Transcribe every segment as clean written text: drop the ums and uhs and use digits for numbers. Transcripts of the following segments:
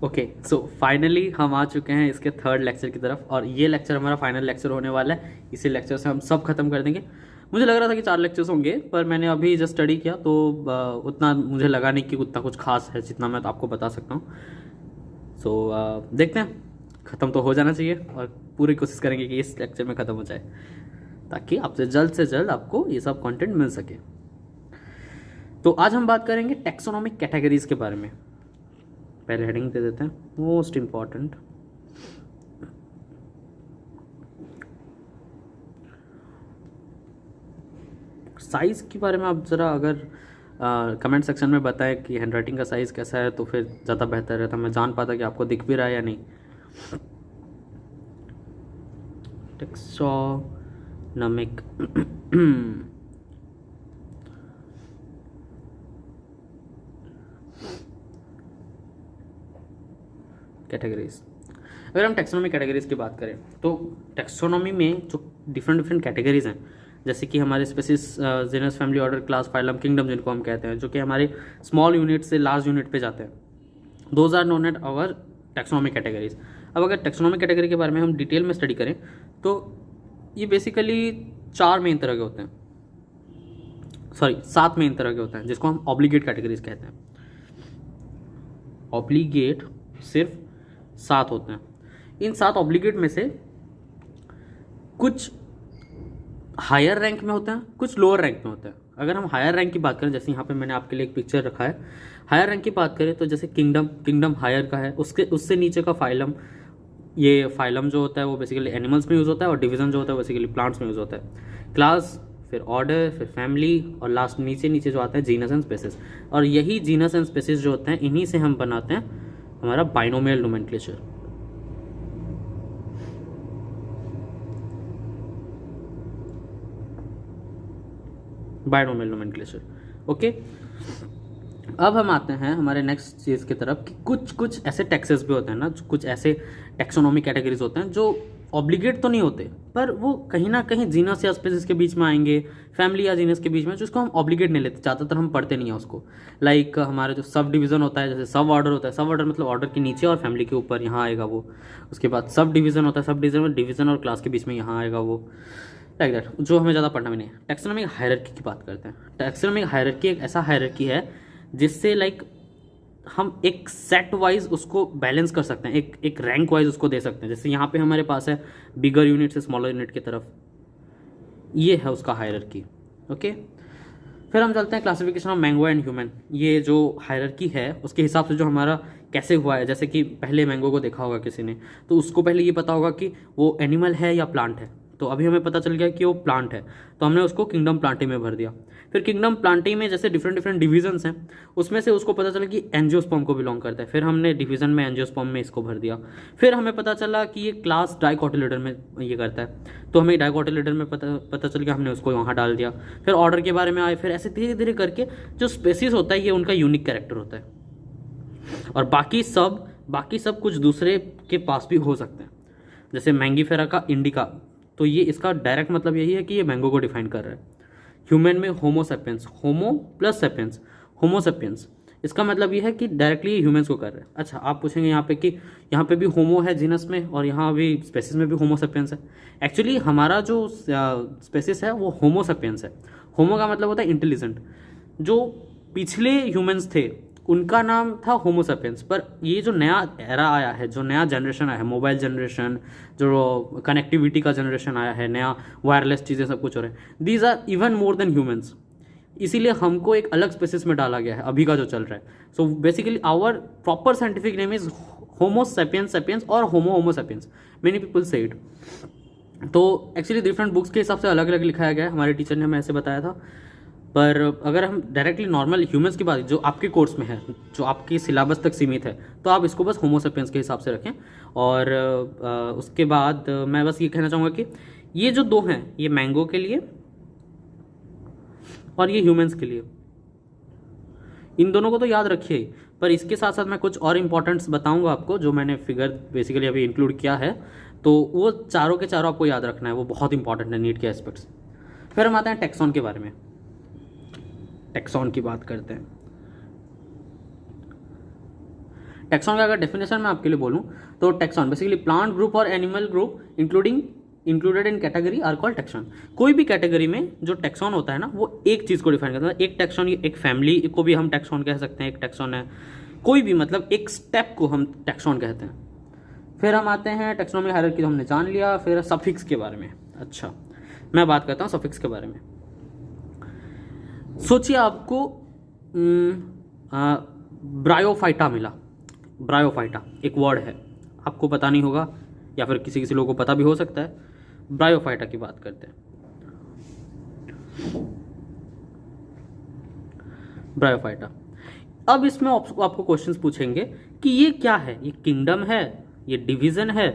Okay, so finally हम आ चुके हैं इसके थर्ड लेक्चर की तरफ, और ये लेक्चर हमारा फाइनल लेक्चर होने वाला है। इसी लेक्चर से हम सब खत्म कर देंगे। मुझे लग रहा था कि 4 लेक्चर्स होंगे, पर मैंने अभी जस्ट स्टडी किया तो उतना मुझे लगा नहीं कि उतना कुछ खास है जितना मैं तो आपको बता सकता हूँ। सो देखते हैं, ख़त्म तो हो जाना चाहिए और पूरी कोशिश करेंगे कि इस लेक्चर में ख़त्म हो जाए, ताकि आपसे जल्द से जल्द आपको ये सब कंटेंट मिल सके। तो आज हम बात करेंगे टैक्सोनॉमिक कैटेगरीज के बारे में। पहले हेडिंग दे देते हैं, मोस्ट इम्पॉर्टेंट। साइज़ के बारे में आप ज़रा अगर कमेंट सेक्शन में बताएं कि हैंडराइटिंग का साइज़ कैसा है तो फिर ज़्यादा बेहतर रहता, मैं जान पाता कि आपको दिख भी रहा है या नहीं। Taxonomic categories. अगर हम टैक्सोनॉमी कैटेगरीज की बात करें तो टैक्सोनॉमी में जो डिफरेंट कैटेगरीज हैं, जैसे कि हमारे species, genus, family, order, class, phylum, kingdom जिनको हम कहते हैं, जो कि हमारे स्मॉल यूनिट से लार्ज यूनिट पे जाते हैं, those are known at our taxonomy categories. अब अगर टैक्सोनॉमी कैटेगरी के बारे में हम डिटेल में स्टडी करें तो ये बेसिकली 4 मेन तरह के होते हैं, 7 मेन तरह के होते हैं, जिसको हम ऑब्लिगेट कैटेगरीज कहते हैं। ऑब्लिगेट सिर्फ 7 होते हैं। इन 7 ऑब्लिगेट में से कुछ हायर रैंक में होते हैं, कुछ लोअर रैंक में होते हैं। अगर हम हायर रैंक की बात करें, जैसे यहाँ पे मैंने आपके लिए एक पिक्चर रखा है, हायर रैंक की बात करें तो जैसे किंगडम हायर का है, उससे नीचे का फाइलम। ये फाइलम जो होता है वो बेसिकली एनिमल्स में यूज़ होता है, और डिवीज़न जो होता है बेसिकली प्लांट्स में यूज़ होता है। क्लास, फिर ऑर्डर, फिर फैमिली, और लास्ट नीचे जो आता है जीनस एंड स्पेसीज। और यही जीनस एंड स्पेसीज जो होते हैं, इन्हीं से हम बनाते हैं हमारा binomial nomenclature. Binomial nomenclature, okay. अब हम आते हैं हमारे नेक्स्ट चीज़ की तरफ कि कुछ ऐसे टैक्सेस भी होते हैं ना, कुछ ऐसे टैक्सोनॉमिक कैटेगरीज होते हैं जो ऑब्लिगेट तो नहीं होते, पर वो कहीं ना कहीं जीनस या स्पेसीज के बीच में आएंगे, फैमिली या जीनस के बीच में, जिसको हम ऑब्लिगेट नहीं लेते, ज़्यादातर हम पढ़ते नहीं है उसको। लाइक हमारे जो सब डिवीज़न होता है, जैसे सब ऑर्डर होता है, सब ऑर्डर मतलब ऑर्डर के नीचे और फैमिली के ऊपर यहाँ आएगा वो। उसके बाद सब डिवीज़न होता है, सब डिवीज़न में डिवीज़न और क्लास के बीच में यहाँ आएगा वो, लाइक दैट, जो हमें ज़्यादा पढ़ना भी नहीं है। टैक्सोनॉमिक हायरार्की की बात करते हैं। टैक्सोनॉमिक हायरार्की एक ऐसा हायरार्की है जिससे लाइक हम एक सेट वाइज उसको बैलेंस कर सकते हैं, एक रैंक वाइज उसको दे सकते हैं। जैसे यहाँ पे हमारे पास है बिगर यूनिट से स्मॉलर यूनिट की तरफ, ये है उसका हायरार्की, ओके। फिर हम चलते हैं classification of mango and human. ये जो हायरार्की है उसके हिसाब से जो हमारा कैसे हुआ है, जैसे कि पहले मैंगो को देखा होगा किसी ने, तो उसको पहले ये पता होगा कि वो एनिमल है या प्लांट है। तो अभी हमें पता चल गया कि वो प्लांट है, तो हमने उसको किंगडम प्लांटी में भर दिया। फिर किंगडम प्लांटी में जैसे डिफरेंट डिवीजन्स हैं, उसमें से उसको पता चला कि एंजियोस्पर्म को बिलोंग करता है, फिर हमने डिवीजन में एंजियोस्पर्म में इसको भर दिया। फिर हमें पता चला कि ये क्लास डाइकोटिलेडर में ये करता है, तो हमें डाइकोटिलेडर में पता चल गया, हमने उसको वहाँ डाल दिया। फिर ऑर्डर के बारे में आए, फिर ऐसे धीरे धीरे करके जो स्पेसीज होता है ये उनका यूनिक कैरेक्टर होता है, और बाकी सब कुछ दूसरे के पास भी हो सकते हैं। जैसे मैंगीफेरा का इंडिका, तो ये इसका डायरेक्ट मतलब यही है कि ये मैंगो को डिफाइन कर रहा है। ह्यूमन में होमो सेपियंस, होमो प्लस सेपियंस, होमो सेपियंस, इसका मतलब ये है कि डायरेक्टली ह्यूमंस को कर रहा है। अच्छा, आप पूछेंगे यहाँ पे कि यहाँ पे भी होमो है जीनस में और यहाँ भी स्पेसिस में भी होमो सेपियंस है। एक्चुअली हमारा जो स्पेसिस है वो होमो सेपियंस है। होमो का मतलब होता है इंटेलिजेंट। जो पिछले ह्यूमंस थे उनका नाम था होमो सेपियंस, पर ये जो नया एरा आया है, जो नया जनरेशन आया है, मोबाइल जनरेशन, जो कनेक्टिविटी का जनरेशन आया है, नया वायरलेस चीज़ें सब कुछ हो रहे हैं, these are even more than humans. इसीलिए हमको एक अलग स्पेसिस में डाला गया है अभी का जो चल रहा है। So basically our proper scientific name is Homo sapiens sapiens और Homo sapiens, many people say it. तो एक्चुअली डिफरेंट बुक्स के हिसाब से अलग अलग लिखाया गया है, हमारे टीचर ने हमें ऐसे बताया था। पर अगर हम डायरेक्टली नॉर्मल ह्यूमंस की बात, जो आपके कोर्स में है, जो आपकी सिलेबस तक सीमित है, तो आप इसको बस होमो सेपियंस के हिसाब से रखें। और उसके बाद मैं बस ये कहना चाहूँगा कि ये जो 2 हैं, ये मैंगो के लिए और ये ह्यूमंस के लिए, इन दोनों को तो याद रखिए। पर इसके साथ साथ मैं कुछ और इंपॉर्टेंट्स बताऊंगा आपको, जो मैंने फिगर बेसिकली अभी इंक्लूड किया है, तो वो चारों के चारों आपको याद रखना है, वो बहुत इंपॉर्टेंट है नीट के एस्पेक्ट्स। फिर हम आते हैं टैक्सॉन के बारे में। टैक्सॉन की बात करते हैं। टेक्सॉन का अगर डेफिनेशन मैं आपके लिए बोलूँ तो टेक्सॉन बेसिकली प्लांट ग्रुप और animal group included in category are called taxon. कोई भी कैटेगरी में जो टेक्सॉन होता है ना वो एक चीज़ को डिफाइन करता है। एक टेक्सॉन, एक फैमिली को भी हम टेक्सॉन कह सकते हैं, एक टेक्सॉन है। कोई भी मतलब एक स्टेप को हम टेक्सॉन कहते हैं। फिर हम आते हैं टेक्सोनॉमिक हायरार्की, तो हमने जान लिया। फिर सफिक्स के बारे में, अच्छा मैं बात करता हूँ सफिक्स के बारे में। सोचिए आपको ब्रायोफाइटा मिला। ब्रायोफाइटा एक वर्ड है, आपको पता नहीं होगा या फिर किसी किसी लोगों को पता भी हो सकता है। ब्रायोफाइटा की बात करते हैं। ब्रायोफाइटा, अब इसमें आपको क्वेश्चंस पूछेंगे कि ये क्या है, ये किंगडम है, ये डिवीजन है,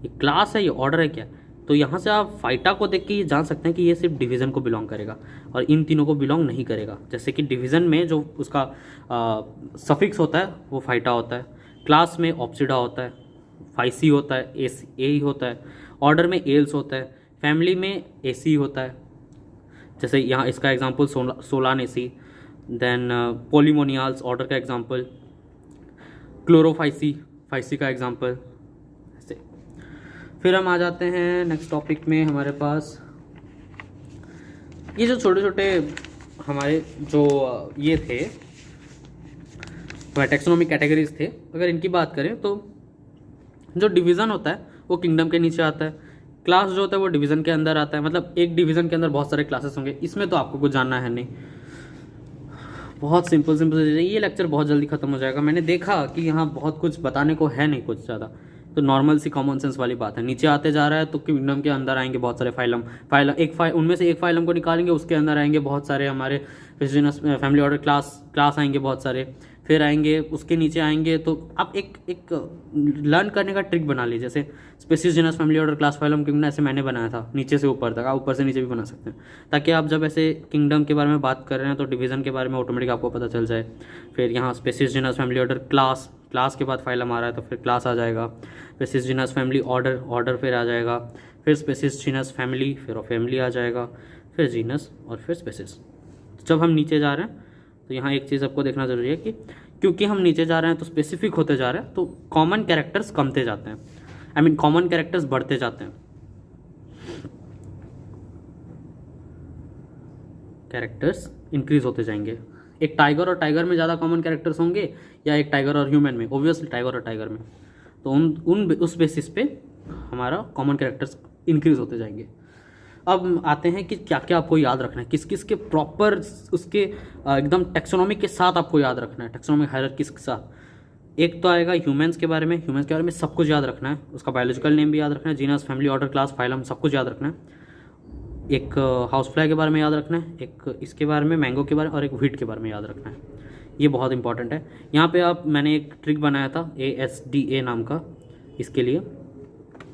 ये क्लास है, ये ऑर्डर है क्या। तो यहाँ से आप फाइटा को देख के ये जान सकते हैं कि ये सिर्फ डिवीज़न को बिलोंग करेगा और इन तीनों को बिलोंग नहीं करेगा। जैसे कि डिवीज़न में जो उसका सफिक्स होता है वो फाइटा होता है, क्लास में ऑप्सिडा होता है, फाइसी होता है, ए होता है, ऑर्डर में एल्स होता है, फैमिली में एसी होता है। जैसे यहाँ इसका एग्जाम्पल सोलानेसी, देन पोलीमोनियाल्स ऑर्डर का एग्जाम्पल, क्लोरोफाइसी फाइसी का एग्जाम्पल। फिर हम आ जाते हैं नेक्स्ट टॉपिक में। हमारे पास ये जो छोटे छोटे हमारे जो ये थे टैक्सोनॉमिक कैटेगरीज थे, अगर इनकी बात करें तो जो डिवीज़न होता है वो किंगडम के नीचे आता है, क्लास जो होता है वो डिवीज़न के अंदर आता है। मतलब एक डिवीज़न के अंदर बहुत सारे क्लासेस होंगे, इसमें तो आपको कुछ जानना है नहीं, बहुत सिंपल ये लेक्चर बहुत जल्दी खत्म हो जाएगा। मैंने देखा कि यहाँ बहुत कुछ बताने को है नहीं कुछ ज़्यादा, तो नॉर्मल सी कॉमन सेंस वाली बात है। नीचे आते जा रहा है तो किंगडम के अंदर आएंगे बहुत सारे फाइलम, उनमें से एक फाइलम को निकालेंगे, उसके अंदर आएंगे बहुत सारे हमारे जीनस फैमिली ऑर्डर क्लास आएंगे बहुत सारे। फिर आएंगे उसके नीचे आएंगे, तो आप एक लर्न करने का ट्रिक बना लीजिए। जैसे species, genus, family order, class, phylum, kingdom ऐसे मैंने बनाया था नीचे से ऊपर तक, आप ऊपर से नीचे भी बना सकते हैं, ताकि आप जब ऐसे किंगडम के बारे में बात कर रहे हैं तो डिवीज़न के बारे में ऑटोमेटिक आपको पता चल जाए। फिर यहाँ species, genus, family order, class के बाद फाइलम आ रहा है तो फिर क्लास आ जाएगा, स्पेसीज, जीनस, फैमिली, ऑर्डर फिर आ जाएगा, फिर स्पेसीज, जीनस, फैमिली, फिर फैमिली आ जाएगा, फिर जीनस और फिर स्पेसीज। जब हम नीचे जा रहे हैं तो यहाँ एक चीज़ आपको देखना जरूरी है कि क्योंकि हम नीचे जा रहे हैं तो स्पेसिफिक होते जा रहे हैं, तो कॉमन कैरेक्टर्स कमते जाते हैं, कॉमन कैरेक्टर्स बढ़ते जाते हैं, कैरेक्टर्स इंक्रीज होते जाएंगे। एक टाइगर और टाइगर में ज़्यादा कॉमन कैरेक्टर्स होंगे या एक टाइगर और ह्यूमन में, ऑब्वियसली टाइगर और टाइगर में, तो उस बेसिस पे हमारा कॉमन कैरेक्टर्स इंक्रीज होते जाएंगे। अब आते हैं कि क्या क्या आपको याद रखना है, किस किस के प्रॉपर उसके एकदम टेक्सोनॉमिक के साथ आपको याद रखना है, टेक्सोनॉमिक हायरार्की के साथ। एक तो आएगा ह्यूमंस के बारे में सब कुछ याद रखना है, उसका बायोलॉजिकल नेम भी याद रखना है, genus, family, order, class, phylum सब कुछ याद रखना है। एक हाउस फ्लाई के बारे में याद रखना है, एक इसके बारे में मैंगो के बारे में, और एक व्हीट के बारे में याद रखना है। ये बहुत इंपॉर्टेंट है। यहाँ पे मैंने एक ट्रिक बनाया था ASDA नाम का इसके लिए।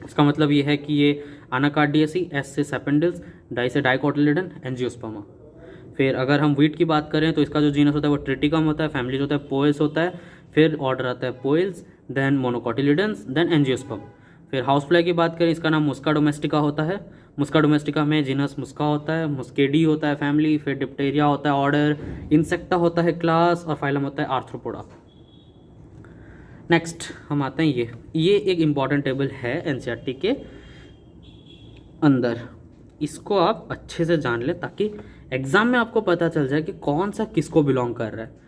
इसका मतलब ये है कि ये अनाकार्डियसी, एस से सेपेंडिल्स, डाई से डाइकोटिलिडन, एंजियोस्पर्मा। फिर अगर हम व्हीट की बात करें तो इसका जो जीनस होता है वो ट्रिटिकम होता है, फैमिली जो होता है पोएल्स होता है, फिर ऑर्डर आता है Poales, then monocotyledons, then angiosperm. फिर हाउस फ्लाई की बात करें, इसका नाम मुस्का डोमेस्टिका होता है। मुस्का डोमेस्टिका में जीनस मुस्का होता है, मुस्केडी होता है फैमिली, फिर डिप्टेरिया होता है ऑर्डर, इंसेक्टा होता है क्लास, और फाइलम होता है आर्थ्रोपोडा। नेक्स्ट हम आते हैं ये एक इम्पॉर्टेंट टेबल है एनसीईआरटी के अंदर, इसको आप अच्छे से जान लें ताकि एग्जाम में आपको पता चल जाए कि कौन सा किसको बिलोंग कर रहा है।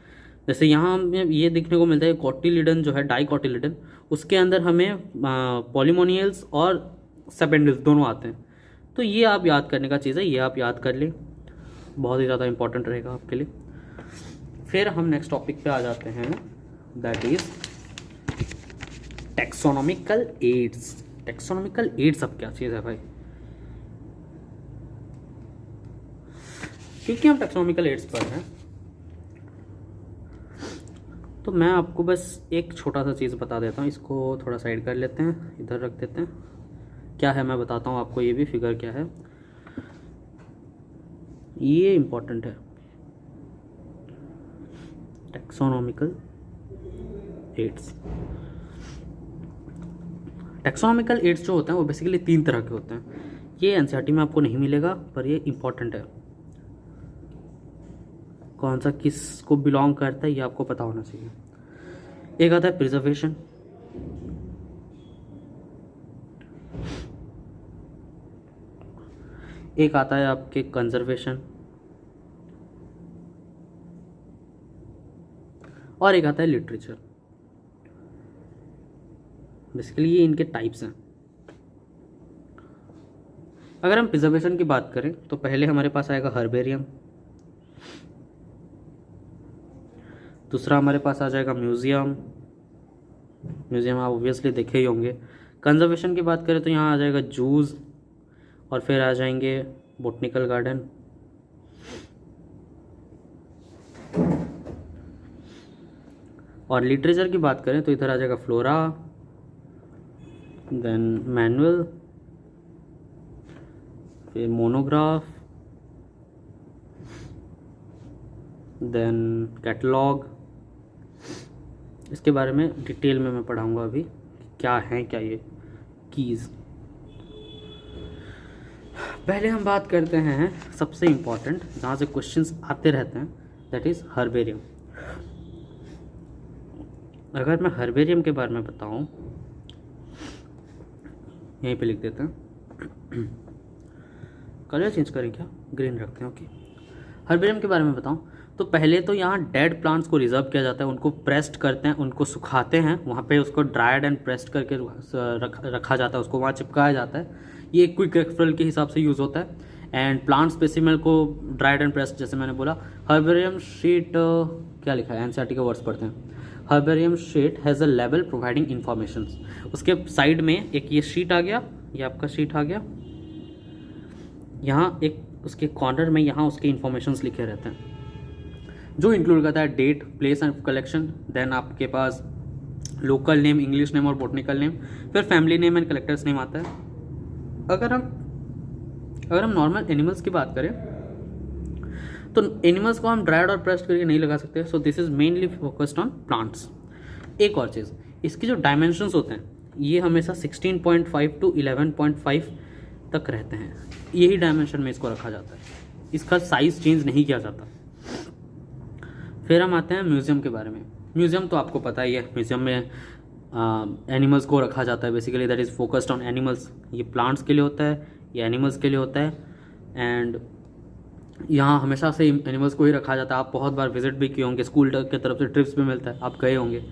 जैसे यहाँ हमें ये देखने को मिलता है कोटिलिडन जो है डाइकोटिलिडन, उसके अंदर हमें पॉलीमोनियल्स और सेपेंडिल्स दोनों आते हैं। तो ये आप याद करने का चीज़ है, ये आप याद कर लें, बहुत ही ज़्यादा इंपॉर्टेंट रहेगा आपके लिए। फिर हम नेक्स्ट टॉपिक पे आ जाते हैं, that is taxonomical aids. Taxonomical aids अब क्या चीज़ है भाई, क्योंकि हम टैक्सोनॉमिकल एड्स पर हैं तो मैं आपको बस एक छोटा सा चीज़ बता देता हूँ। इसको थोड़ा साइड कर लेते हैं, इधर रख देते हैं। क्या है मैं बताता हूँ आपको, ये भी फिगर क्या है, ये इम्पोर्टेंट है। टैक्सोनॉमिकल एड्स, टैक्सोनॉमिकल एड्स जो होते हैं वो बेसिकली 3 तरह के होते हैं। ये एनसीईआरटी में आपको नहीं मिलेगा पर ये इम्पोर्टेंट है। कौन सा किस को बिलोंग करता है ये आपको पता होना चाहिए। एक आता है प्रिजर्वेशन, एक आता है आपके कंजर्वेशन, और एक आता है लिटरेचर। बेसिकली ये इनके टाइप्स हैं। अगर हम प्रिजर्वेशन की बात करें तो पहले हमारे पास आएगा हर्बेरियम, दूसरा हमारे पास आ जाएगा म्यूज़ियम, म्यूज़ियम आप ऑब्वियसली देखे ही होंगे। कंजर्वेशन की बात करें तो यहाँ आ जाएगा जूज, और फिर आ जाएंगे बोटनिकल गार्डन, और लिटरेचर की बात करें तो इधर आ जाएगा फ्लोरा, देन मैनुअल, फिर मोनोग्राफ, देन कैटलॉग। इसके बारे में डिटेल में मैं पढ़ाऊँगा अभी क्या है क्या ये कीज़। पहले हम बात करते हैं सबसे इम्पॉर्टेंट जहाँ से क्वेश्चंस आते रहते हैं, दैट इज़ हर्बेरियम। अगर मैं हर्बेरियम के बारे में बताऊँ, यहीं पे लिख देते हैं, कलर चेंज करें क्या, ग्रीन रखते हैं, ओके। हर्बेरियम के बारे में बताऊँ तो पहले तो यहाँ डेड प्लांट्स को रिजर्व किया जाता है, उनको प्रेस्ड करते हैं, उनको सुखाते हैं, वहाँ पे उसको ड्राइड एंड प्रेस्ड करके रखा जाता है, उसको वहाँ चिपकाया जाता है। ये एक क्विक रेफरल के हिसाब से यूज़ होता है। एंड प्लांट स्पेसिमेन को ड्राइड एंड प्रेस्ड, जैसे मैंने बोला। हर्बेरियम शीट क्या लिखा है, एनसीईआरटी के वर्ड्स पढ़ते हैं। Herbarium sheet has a level providing information. उसके साइड में एक ये शीट आ गया, ये आपका शीट आ गया, यहाँ एक उसके कॉर्नर में यहाँ उसके इन्फॉर्मेशंस लिखे रहते हैं, जो इंक्लूड करता है date, place and collection, then आपके पास लोकल नेम, इंग्लिश नेम और बोटनिकल नेम, फिर family name and collector's name आता है। अगर हम नॉर्मल एनिमल्स की बात करें तो एनिमल्स को हम ड्राइड और प्रेस्ड करके नहीं लगा सकते, so this is mainly focused on plants. एक और चीज़, इसके जो डायमेंशंस होते हैं ये हमेशा 16.5 to 11.5 तक रहते हैं, यही डायमेंशन में इसको रखा जाता है, इसका साइज़ चेंज नहीं किया जाता। फिर हम आते हैं म्यूज़ियम के बारे में। म्यूज़ियम तो आपको पता ही है, म्यूज़ियम में एनिमल्स को रखा जाता है, basically that is focused on animals. ये प्लांट्स के लिए होता है, ये एनिमल्स के लिए होता है, एंड यहाँ हमेशा से एनिमल्स को ही रखा जाता है। आप बहुत बार विजिट भी किए होंगे, स्कूल की तरफ से ट्रिप्स भी मिलता है, आप गए होंगे।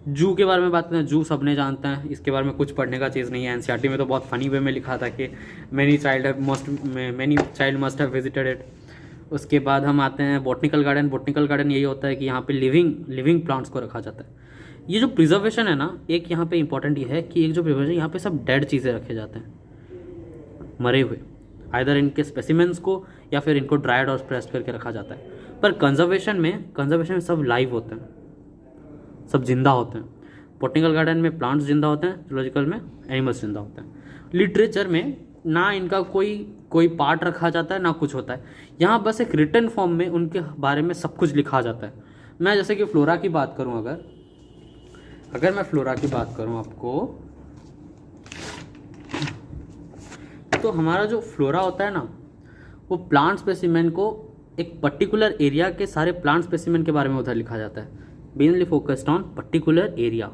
जू के बारे में बात करें, जू सबने जानते हैं, इसके बारे में कुछ पढ़ने का चीज़ नहीं है। एनसीईआरटी में तो बहुत फनी वे में लिखा था कि many child must have visited it. उसके बाद हम आते हैं बॉटनिकल गार्डन। बॉटनिकल गार्डन यही होता है कि यहाँ पे लिविंग प्लांट्स को रखा जाता है। ये जो प्रिजर्वेशन है ना, एक यहाँ पे इंपॉर्टेंट ये है कि एक जो प्रिजर्वेशन, यहाँ पे सब डेड चीज़ें रखे जाते हैं, मरे हुए, आइदर इनके स्पेसिमेंट्स को या फिर इनको ड्राइड और प्रेस्ड करके रखा जाता है। पर कंजर्वेशन में सब लाइव होते हैं, सब जिंदा होते हैं। बॉटनिकल गार्डन में प्लांट्स जिंदा होते हैं, जूलॉजिकल में एनिमल्स जिंदा होते हैं। लिटरेचर में ना इनका कोई पार्ट रखा जाता है ना कुछ होता है, यहाँ बस एक रिटन फॉर्म में उनके बारे में सब कुछ लिखा जाता है। मैं जैसे कि फ्लोरा की बात करूँ, अगर मैं फ्लोरा की बात करूँ आपको, तो हमारा जो फ्लोरा होता है ना, वो प्लांट स्पेसिमेन को एक पर्टिकुलर एरिया के सारे प्लांट स्पेसिमेन के बारे में उधर लिखा जाता है, mainly focused on particular area.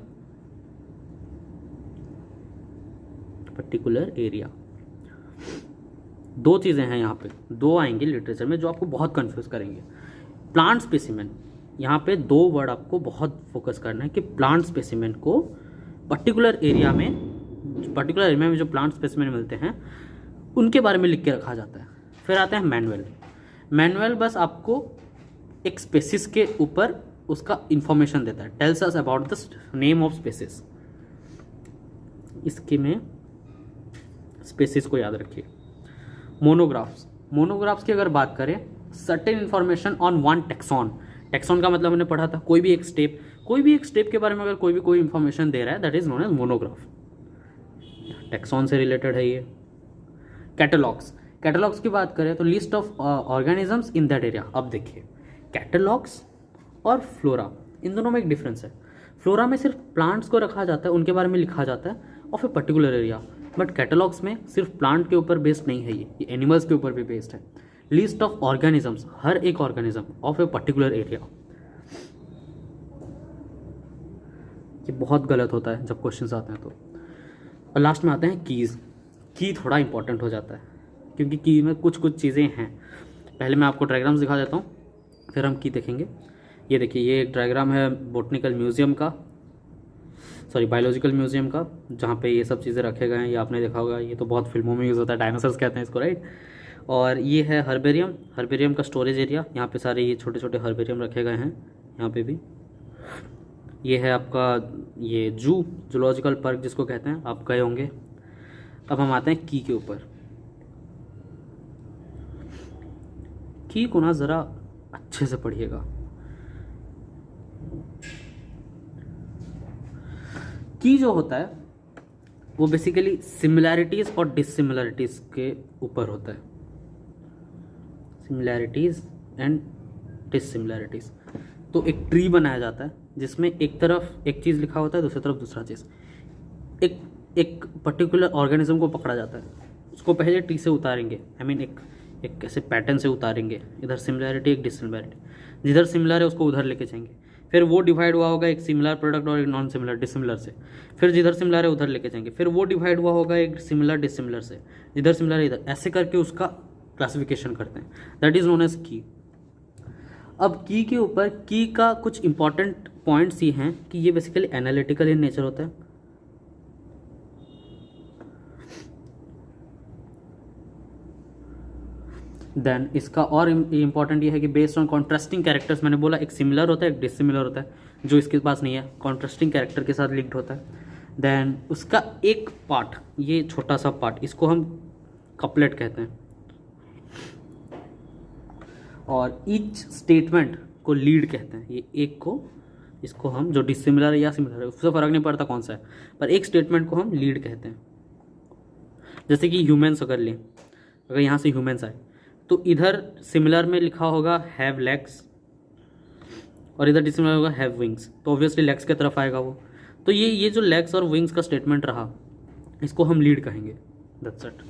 दो चीज़ें हैं यहाँ पे, दो आएंगे लिटरेचर में जो आपको बहुत कंफ्यूज करेंगे। प्लांट स्पेसिमेन, यहाँ पे दो वर्ड आपको बहुत फोकस करना है कि प्लांट स्पेसिमेन को पर्टिकुलर एरिया में जो प्लांट स्पेसिमेन मिलते हैं उनके बारे में लिख के रखा जाता है। फिर आते हैं मैनुअल बस आपको एक स्पेसिस के ऊपर उसका इंफॉर्मेशन देता है, tells us about the name of species. इसके में स्पेसिस को याद रखिए। मोनोग्राफ्स की अगर बात करें, certain information on one tax on का मतलब हमने पढ़ा था, कोई भी एक स्टेप के बारे में अगर कोई इन्फॉर्मेशन दे रहा है, that is known as monograph. Taxon से रिलेटेड है ये। कैटलॉग्स की बात करें तो list of organisms in that area. अब देखिए, कैटलॉग्स और फ्लोरा, इन दोनों में एक डिफरेंस है। फ्लोरा में सिर्फ प्लांट्स को रखा जाता है, उनके बारे में लिखा जाता है और फिर पर्टिकुलर एरिया, बट कैटलॉग्स में सिर्फ प्लांट के ऊपर बेस्ड नहीं है, ये एनिमल्स के ऊपर भी बेस्ड है। लिस्ट ऑफ ऑर्गेनिजम्स, हर एक organism of a particular area. ये बहुत गलत होता है जब क्वेश्चंस आते हैं तो। और लास्ट में आते हैं कीज़। की थोड़ा इंपॉर्टेंट हो जाता है क्योंकि की में कुछ कुछ चीज़ें हैं। पहले मैं आपको डायग्राम्स दिखा देता हूँ, फिर हम की देखेंगे। ये देखिए, ये एक डायग्राम है बॉटनिकल म्यूज़ियम का, सॉरी बायोलॉजिकल म्यूज़ियम का, जहाँ पे ये सब चीज़ें रखे गए हैं। ये आपने देखा होगा, ये तो बहुत फिल्मों में यूज़ होता है, डायनासोर्स कहते हैं इसको, राइट। और ये है हर्बेरियम, हर्बेरियम का स्टोरेज एरिया। यहाँ पे सारे ये छोटे छोटे हर्बेरियम रखे गए हैं, यहाँ पे भी। ये है आपका ये जूलॉजिकल पार्क जिसको कहते हैं, आप गए होंगे। अब हम आते हैं की के ऊपर। की को ना ज़रा अच्छे से पढ़िएगा। की जो होता है वो बेसिकली सिमिलैरिटीज़ और डिसिमिलैरिटीज़ के ऊपर होता है, सिमिलैरिटीज़ एंड डिसिमिलैरिटीज़। तो एक ट्री बनाया जाता है जिसमें एक तरफ एक चीज़ लिखा होता है, दूसरी तरफ दूसरा चीज़। एक पर्टिकुलर ऑर्गेनिज्म को पकड़ा जाता है, उसको पहले ट्री से उतारेंगे, आई मीन एक ऐसे पैटर्न से उतारेंगे, इधर सिमिलैरिटी एक डिसिमिलैरिटी, जिधर सिमिलर है उसको उधर लेके जाएंगे। फिर वो डिवाइड हुआ होगा एक सिमिलर प्रोडक्ट और एक नॉन सिमिलर डिसिमिलर से, फिर जिधर सिमिलर है उधर लेके जाएंगे। फिर वो डिवाइड हुआ होगा एक सिमिलर डिसिमिलर से, जिधर सिमिलर है इधर, ऐसे करके उसका क्लासिफिकेशन करते हैं। दैट इज़ नोन एज की। अब की के ऊपर की का कुछ इंपॉर्टेंट पॉइंट्स ये हैं कि ये बेसिकली एनालिटिकल इन नेचर होता है। देन इसका और इम्पॉर्टेंट ये है कि बेस्ड ऑन कॉन्ट्रास्टिंग कैरेक्टर्स, मैंने बोला एक सिमिलर होता है एक डिसिमिलर होता है, जो इसके पास नहीं है, कॉन्ट्रास्टिंग कैरेक्टर के साथ लिंक्ड होता है। देन उसका एक पार्ट, ये छोटा सा पार्ट, इसको हम कपलेट कहते हैं। और ईच स्टेटमेंट को लीड कहते हैं। ये एक को, इसको हम जो डिसिमिलर है या सिमिलर है उससे फ़र्क नहीं पड़ता कौन सा है, पर एक स्टेटमेंट को हम लीड कहते हैं। जैसे कि ह्यूमन्स अगर लें, अगर यहाँ से ह्यूमन्स आए तो इधर सिमिलर में लिखा होगा हैव लेग्स और इधर डिसिमिलर होगा हैव विंग्स, तो ऑब्वियसली लेग्स की तरफ आएगा वो। तो ये जो लेग्स और विंग्स का स्टेटमेंट रहा, इसको हम लीड कहेंगे। That's it.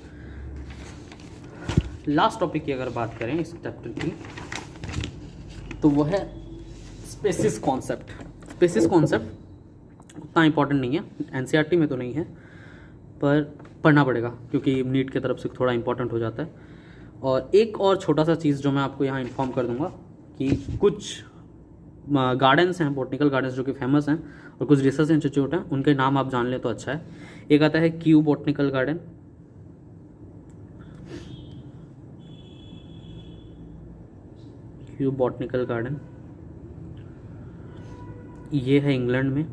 लास्ट टॉपिक की अगर बात करें इस चैप्टर की, तो वो है स्पेसिस कॉन्सेप्ट। स्पेसिस कॉन्सेप्ट उतना इंपॉर्टेंट नहीं है, एनसीईआरटी में तो नहीं है, पर पढ़ना पड़ेगा क्योंकि नीट की तरफ से थोड़ा इंपॉर्टेंट हो जाता है। और एक और छोटा सा चीज़ जो मैं आपको यहाँ इन्फॉर्म कर दूंगा कि कुछ गार्डन्स हैं, बॉटनिकल गार्डन्स जो कि फेमस हैं, और कुछ रिसर्च इंस्टीट्यूट हैं, उनके नाम आप जान लें तो अच्छा है। एक आता है Q botanical garden, Q botanical garden, ये है इंग्लैंड में।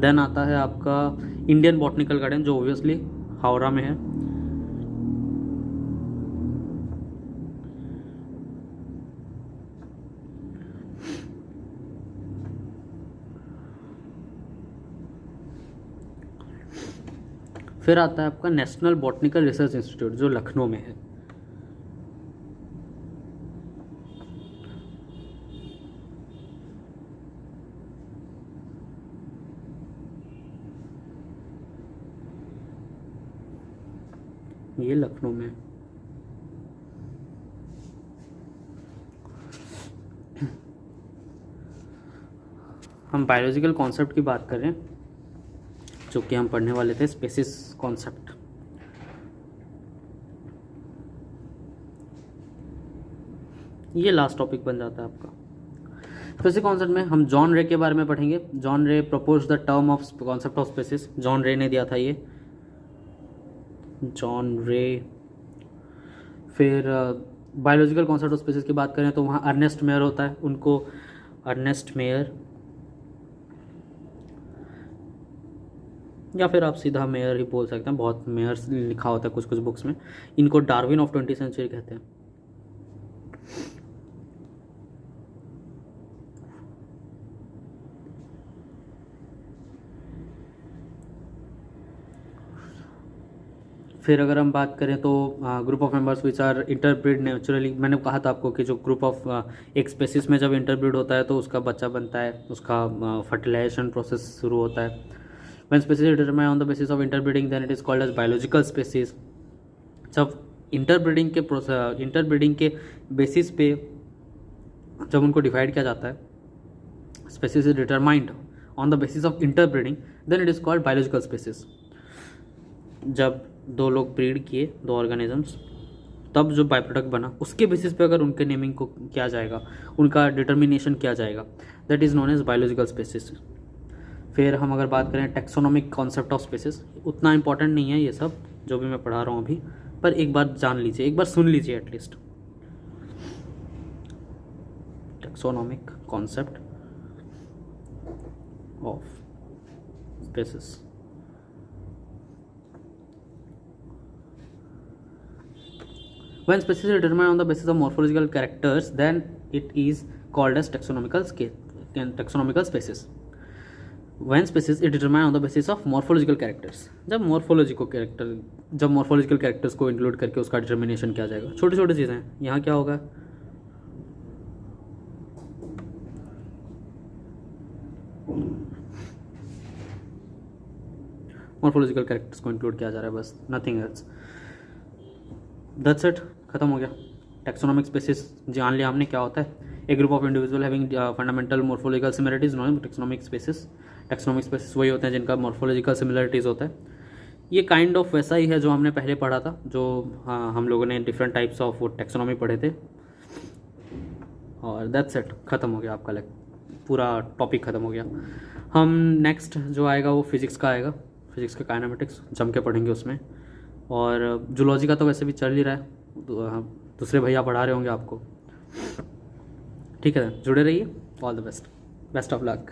देन आता है आपका इंडियन बॉटनिकल गार्डन जो ऑब्वियसली हावड़ा में है। फिर आता है आपका नेशनल बॉटनिकल रिसर्च इंस्टीट्यूट जो लखनऊ में है। ये लखनऊ में। हम बायोलॉजिकल कॉन्सेप्ट की बात कर रहे हैं जो कि हम पढ़ने वाले थे, स्पेसिस कॉन्सेप्ट। ये लास्ट टॉपिक बन जाता है आपका। स्पेसिस कॉन्सेप्ट में हम जॉन रे के बारे में पढ़ेंगे। John Ray propose the term of concept of species, John Ray ने दिया था ये, जॉन रे। फिर बायोलॉजिकल कॉन्सेप्ट ऑफ स्पेसिस की बात करें तो वहाँ अर्नेस्ट मेयर होता है, उनको अर्नेस्ट मेयर, या फिर आप सीधा मेयर ही बोल सकते हैं, बहुत मेयर्स लिखा होता है कुछ कुछ बुक्स में। इनको डार्विन ऑफ 20th सेंचुरी कहते हैं। फिर अगर हम बात करें तो group of members which are interbreed naturally, मैंने कहा था आपको कि जो ग्रुप ऑफ एक स्पेसिस में जब इंटरब्रीड होता है तो उसका बच्चा बनता है, उसका फर्टिलाइजेशन प्रोसेस शुरू होता है। When species is determined on the basis of interbreeding, then it is called as biological species. जब इंटरब्रीडिंग के बेसिस पे जब उनको डिवाइड किया जाता है, species is determined on the basis of interbreeding, then it is called biological species. जब दो लोग ब्रीड किए, दो ऑर्गेनिजम्स, तब जो बाई प्रोडक्ट बना उसके बेसिस पे अगर उनके नेमिंग को किया जाएगा, उनका डिटर्मिनेशन किया जाएगा, that is known as biological species. फिर हम अगर बात करें टैक्सोनॉमिक कॉन्सेप्ट ऑफ स्पेसीज, उतना इंपॉर्टेंट नहीं है ये सब जो भी मैं पढ़ा रहा हूँ अभी, पर एक बार जान लीजिए, एक बार सुन लीजिए at least. Taxonomic concept of species. When species is determined on the basis of morphological characters, then it is called as taxonomical species. When species is determined on the basis of morphological characters, जब morphological characters को include करके उसका determination किया जाएगा। छोटी छोटी चीज़ें हैं, यहाँ क्या होगा, morphological characters को इंक्लूड किया जा रहा है बस, नथिंग एल्स। दैट्स इट, खत्म हो गया। टैक्सोनॉमिक स्पेसिस जान लिया हमने क्या होता है। A group of individual having fundamental morphological similarities known taxonomic species. Taxonomic species वही होते हैं जिनका मॉर्फोलॉजिकल सिमिलरिटीज़ होता है। ये काइंड ऑफ वैसा ही है जो हमने पहले पढ़ा था, जो हम लोगों ने डिफरेंट टाइप्स ऑफ टैक्सोनॉमी पढ़े थे। और दैट्स इट, ख़त्म हो गया आपका पूरा टॉपिक ख़त्म हो गया। हम नेक्स्ट जो आएगा वो फिज़िक्स का आएगा, फिज़िक्स का काइनेमेटिक्स जम के पढ़ेंगे उसमें। और जूलॉजी का तो वैसे भी चल ही रहा है, दूसरे भैया पढ़ा रहे होंगे आपको। ठीक है, जुड़े रहिए। All the best, best of luck.